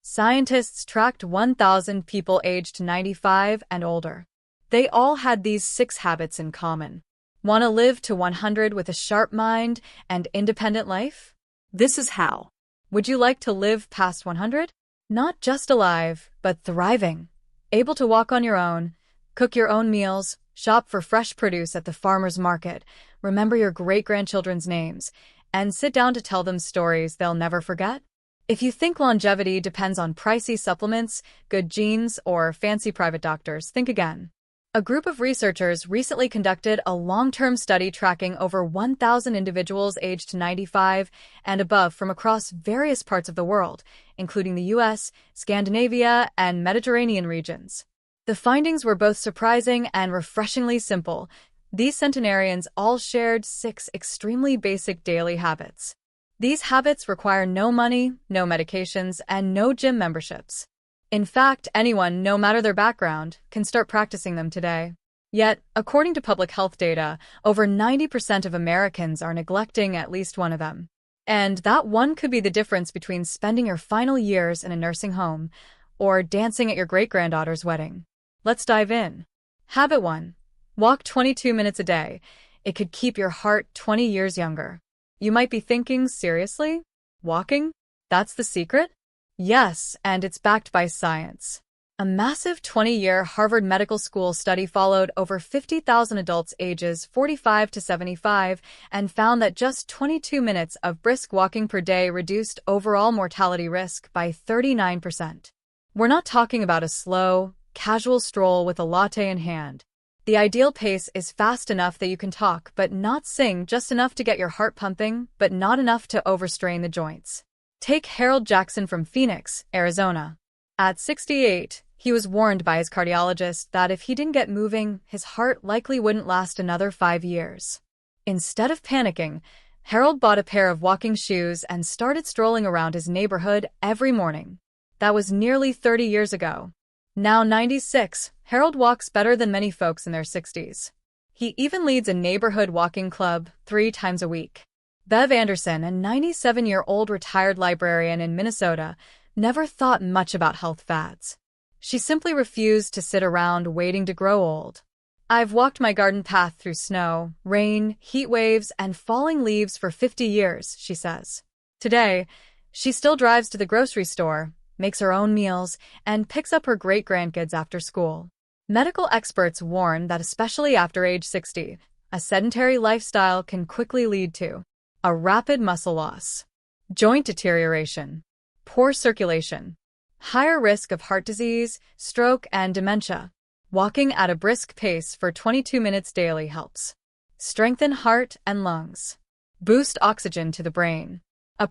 Scientists tracked 1,000 people aged 95 and older. They all had these 6 habits in common. Want to live to 100 with a sharp mind and independent life? This is how. Would you like to live past 100? Not just alive, but thriving. Able to walk on your own, cook your own meals, shop for fresh produce at the farmer's market, remember your great-grandchildren's names, and sit down to tell them stories they'll never forget? If you think longevity depends on pricey supplements, good genes, or fancy private doctors, think again. A group of researchers recently conducted a long-term study tracking over 1,000 individuals aged 95 and above from across various parts of the world, including the US, Scandinavia, and Mediterranean regions. The findings were both surprising and refreshingly simple. These centenarians all shared 6 extremely basic daily habits. These habits require no money, no medications, and no gym memberships. In fact, anyone, no matter their background, can start practicing them today. Yet, according to public health data, over 90% of Americans are neglecting at least one of them. And that one could be the difference between spending your final years in a nursing home or dancing at your great-granddaughter's wedding. Let's dive in. Habit 1. Walk 22 minutes a day. It could keep your heart 20 years younger. You might be thinking, seriously? Walking? That's the secret? Yes, and it's backed by science. A massive 20-year Harvard Medical School study followed over 50,000 adults ages 45 to 75 and found that just 22 minutes of brisk walking per day reduced overall mortality risk by 39%. We're not talking about a slow, casual stroll with a latte in hand. The ideal pace is fast enough that you can talk but not sing, just enough to get your heart pumping, but not enough to overstrain the joints. Take Harold Jackson from Phoenix, Arizona. At 68, he was warned by his cardiologist that if he didn't get moving, his heart likely wouldn't last another 5 years. Instead of panicking, Harold bought a pair of walking shoes and started strolling around his neighborhood every morning. That was nearly 30 years ago. Now 96, Harold walks better than many folks in their 60s. He even leads a neighborhood walking club 3 times a week. Bev Anderson, a 97-year-old retired librarian in Minnesota, never thought much about health fads. She simply refused to sit around waiting to grow old. I've walked my garden path through snow, rain, heat waves, and falling leaves for 50 years, she says. Today, she still drives to the grocery store, makes her own meals, and picks up her great-grandkids after school. Medical experts warn that especially after age 60, a sedentary lifestyle can quickly lead to a rapid muscle loss, joint deterioration, poor circulation, higher risk of heart disease, stroke, and dementia. Walking at a brisk pace for 22 minutes daily helps strengthen heart and lungs, boost oxygen to the brain,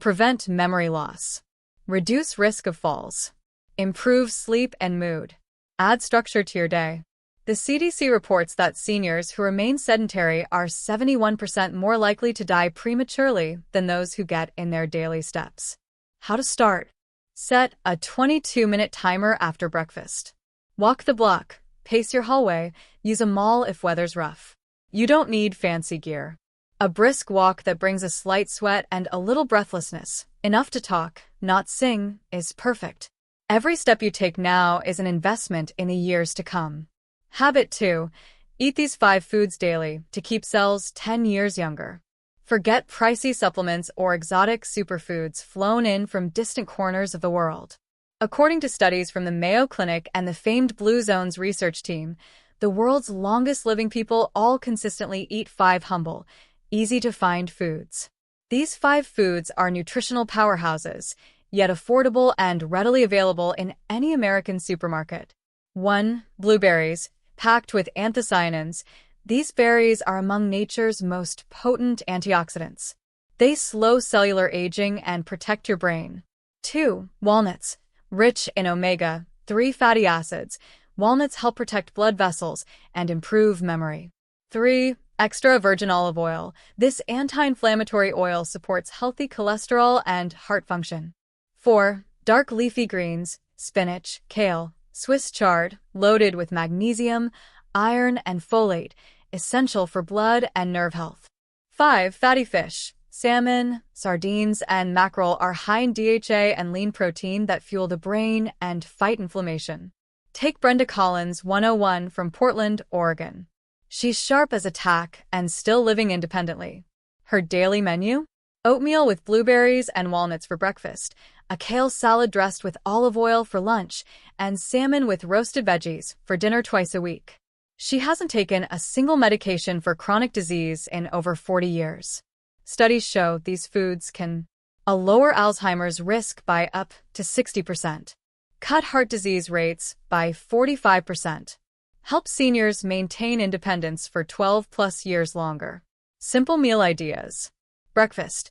prevent memory loss, reduce risk of falls, improve sleep and mood, add structure to your day. The CDC reports that seniors who remain sedentary are 71% more likely to die prematurely than those who get in their daily steps. How to start? Set a 22-minute timer after breakfast. Walk the block, pace your hallway, use a mall if weather's rough. You don't need fancy gear. A brisk walk that brings a slight sweat and a little breathlessness, enough to talk, not sing, is perfect. Every step you take now is an investment in the years to come. Habit 2. Eat these 5 foods daily to keep cells 10 years younger. Forget pricey supplements or exotic superfoods flown in from distant corners of the world. According to studies from the Mayo Clinic and the famed Blue Zones research team, the world's longest-living people all consistently eat 5 humble, easy-to-find foods. These 5 foods are nutritional powerhouses, yet affordable and readily available in any American supermarket. 1. Blueberries. Packed with anthocyanins, these berries are among nature's most potent antioxidants. They slow cellular aging and protect your brain. 2. Walnuts. Rich in omega-3 fatty acids, walnuts help protect blood vessels and improve memory. 3. Extra virgin olive oil. This anti-inflammatory oil supports healthy cholesterol and heart function. 4. Dark leafy greens, spinach, kale, Swiss chard, loaded with magnesium, iron, and folate, essential for blood and nerve health. 5. Fatty fish. Salmon, sardines, and mackerel are high in DHA and lean protein that fuel the brain and fight inflammation. Take Brenda Collins, 101, from Portland, Oregon. She's sharp as a tack and still living independently. Her daily menu? Oatmeal with blueberries and walnuts for breakfast, a kale salad dressed with olive oil for lunch, and salmon with roasted veggies for dinner twice a week. She hasn't taken a single medication for chronic disease in over 40 years. Studies show these foods can lower Alzheimer's risk by up to 60%, cut heart disease rates by 45%, help seniors maintain independence for 12+ years longer. Simple meal ideas. Breakfast: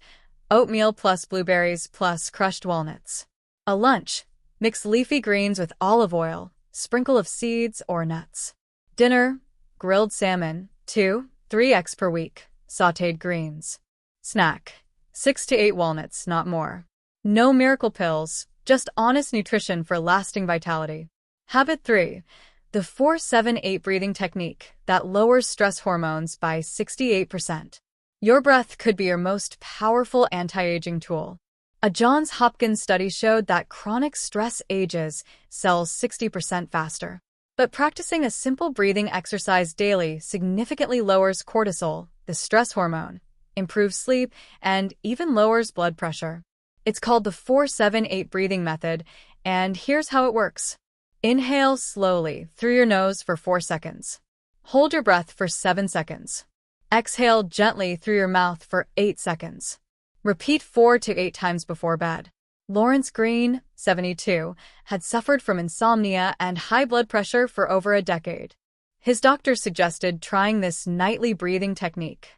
oatmeal plus blueberries plus crushed walnuts. A lunch: mix leafy greens with olive oil, sprinkle of seeds or nuts. Dinner: grilled salmon, 2-3 eggs per week, sautéed greens. Snack: 6 to 8 walnuts, not more. No miracle pills, just honest nutrition for lasting vitality. Habit 3. The 4-7-8 breathing technique that lowers stress hormones by 68%. Your breath could be your most powerful anti-aging tool. A Johns Hopkins study showed that chronic stress ages cells 60% faster. But practicing a simple breathing exercise daily significantly lowers cortisol, the stress hormone, improves sleep, and even lowers blood pressure. It's called the 4-7-8 breathing method, and here's how it works. Inhale slowly through your nose for 4 seconds. Hold your breath for 7 seconds. Exhale gently through your mouth for 8 seconds. Repeat 4 to 8 times before bed. Lawrence Green, 72, had suffered from insomnia and high blood pressure for over a decade. His doctor suggested trying this nightly breathing technique.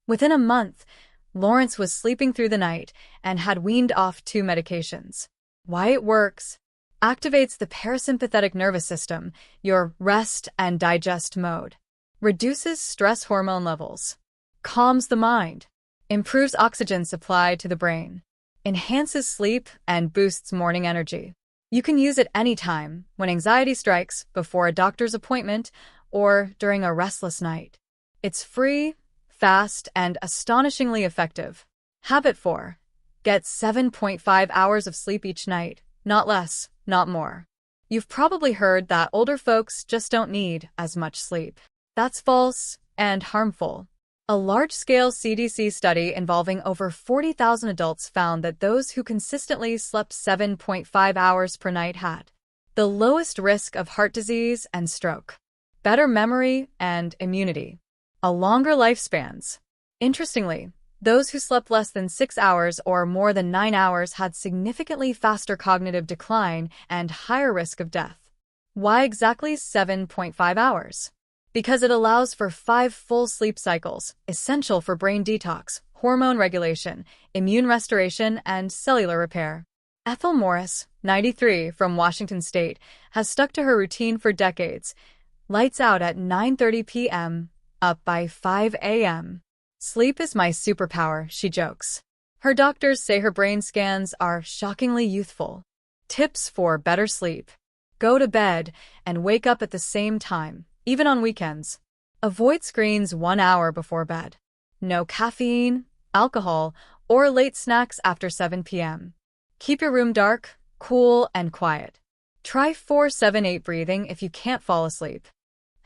Within a month, Lawrence was sleeping through the night and had weaned off 2 medications. Why it works? Activates the parasympathetic nervous system, your rest and digest mode. Reduces stress hormone levels. Calms the mind. Improves oxygen supply to the brain. Enhances sleep and boosts morning energy. You can use it anytime, when anxiety strikes, before a doctor's appointment, or during a restless night. It's free, fast, and astonishingly effective. Habit 4. Get 7.5 hours of sleep each night, not less, not more. You've probably heard that older folks just don't need as much sleep. That's false and harmful. A large-scale CDC study involving over 40,000 adults found that those who consistently slept 7.5 hours per night had the lowest risk of heart disease and stroke, better memory and immunity, longer lifespans. Interestingly, those who slept less than 6 hours or more than 9 hours had significantly faster cognitive decline and higher risk of death. Why exactly 7.5 hours? Because it allows for 5 full sleep cycles, essential for brain detox, hormone regulation, immune restoration, and cellular repair. Ethel Morris, 93, from Washington State, has stuck to her routine for decades. Lights out at 9:30 p.m., up by 5 a.m. Sleep is my superpower, she jokes. Her doctors say her brain scans are shockingly youthful. Tips for better sleep. Go to bed and wake up at the same time, even on weekends. Avoid screens 1 hour before bed. No caffeine, alcohol, or late snacks after 7 p.m. Keep your room dark, cool, and quiet. Try 4-7-8 breathing if you can't fall asleep.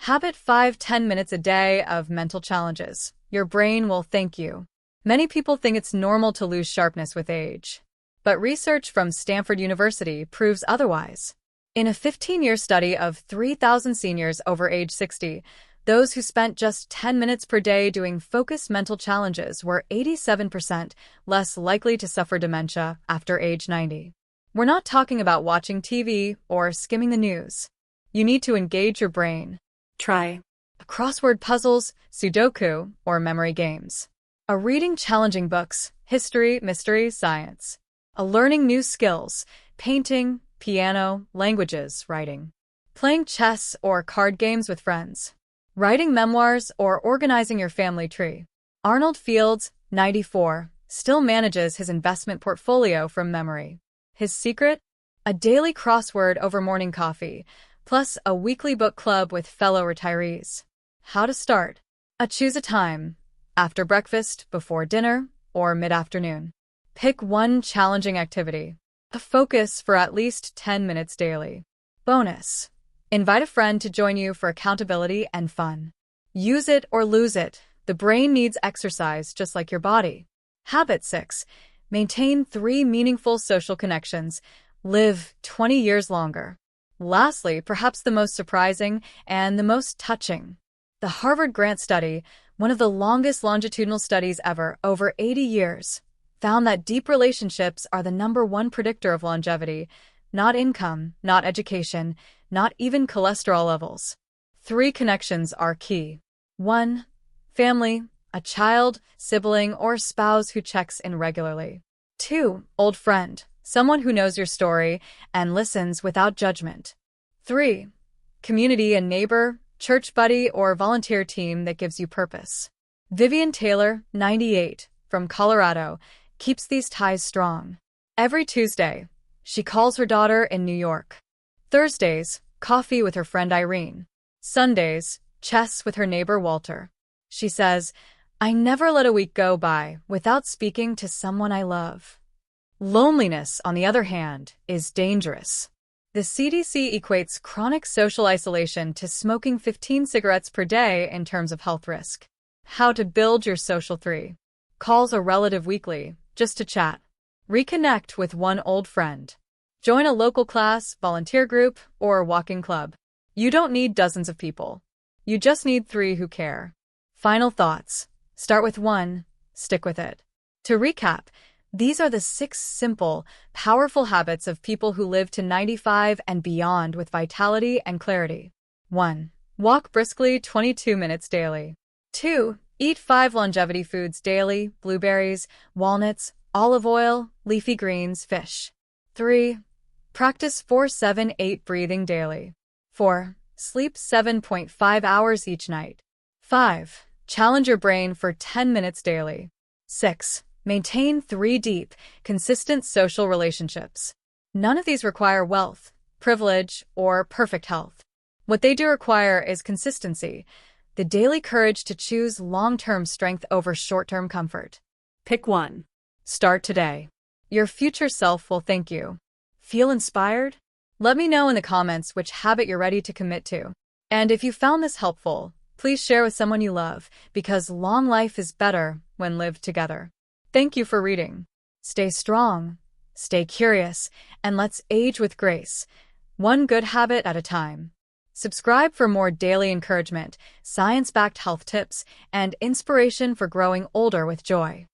Habit 5: 10 minutes a day of mental challenges. Your brain will thank you. Many people think it's normal to lose sharpness with age. But research from Stanford University proves otherwise. In a 15-year study of 3,000 seniors over age 60, those who spent just 10 minutes per day doing focused mental challenges were 87% less likely to suffer dementia after age 90. We're not talking about watching TV or skimming the news. You need to engage your brain. Try crossword puzzles, Sudoku, or memory games. Reading challenging books, history, mystery, science. Learning new skills, painting, piano, languages, writing. Playing chess or card games with friends. Writing memoirs or organizing your family tree. Arnold Fields, 94, still manages his investment portfolio from memory. His secret? A daily crossword over morning coffee, plus a weekly book club with fellow retirees. How to start? Choose a time. After breakfast, before dinner, or mid-afternoon. Pick one challenging activity. A focus for at least 10 minutes daily. Bonus. Invite a friend to join you for accountability and fun. Use it or lose it. The brain needs exercise just like your body. Habit 6. Maintain 3 meaningful social connections. Live 20 years longer. Lastly, perhaps the most surprising and the most touching. The Harvard Grant Study, one of the longest longitudinal studies ever, over 80 years, found that deep relationships are the #1 predictor of longevity, not income, not education, not even cholesterol levels. 3 connections are key. 1. Family, a child, sibling, or spouse who checks in regularly. 2. Old friend, someone who knows your story and listens without judgment. 3. Community, a neighbor, church buddy, or volunteer team that gives you purpose. Vivian Taylor, 98, from Colorado, keeps these ties strong. Every Tuesday, she calls her daughter in New York. Thursdays, coffee with her friend Irene. Sundays, chess with her neighbor Walter. She says, "I never let a week go by without speaking to someone I love." Loneliness, on the other hand, is dangerous. The CDC equates chronic social isolation to smoking 15 cigarettes per day in terms of health risk. How to build your social 3. Calls a relative weekly, just to chat. Reconnect with one old friend. Join a local class, volunteer group, or walking club. You don't need dozens of people. You just need 3 who care. Final thoughts. Start with 1, stick with it. To recap, these are the 6 simple, powerful habits of people who live to 95 and beyond with vitality and clarity. 1. Walk briskly 22 minutes daily. 2. Eat 5 longevity foods daily: blueberries, walnuts, olive oil, leafy greens, fish. 3. Practice 4-7-8 breathing daily. 4. Sleep 7.5 hours each night. 5. Challenge your brain for 10 minutes daily. 6. Maintain 3 deep, consistent social relationships. None of these require wealth, privilege, or perfect health. What they do require is consistency, the daily courage to choose long-term strength over short-term comfort. Pick one. Start today. Your future self will thank you. Feel inspired? Let me know in the comments which habit you're ready to commit to. And if you found this helpful, please share with someone you love, because long life is better when lived together. Thank you for reading. Stay strong, stay curious, and let's age with grace, one good habit at a time. Subscribe for more daily encouragement, science-backed health tips, and inspiration for growing older with joy.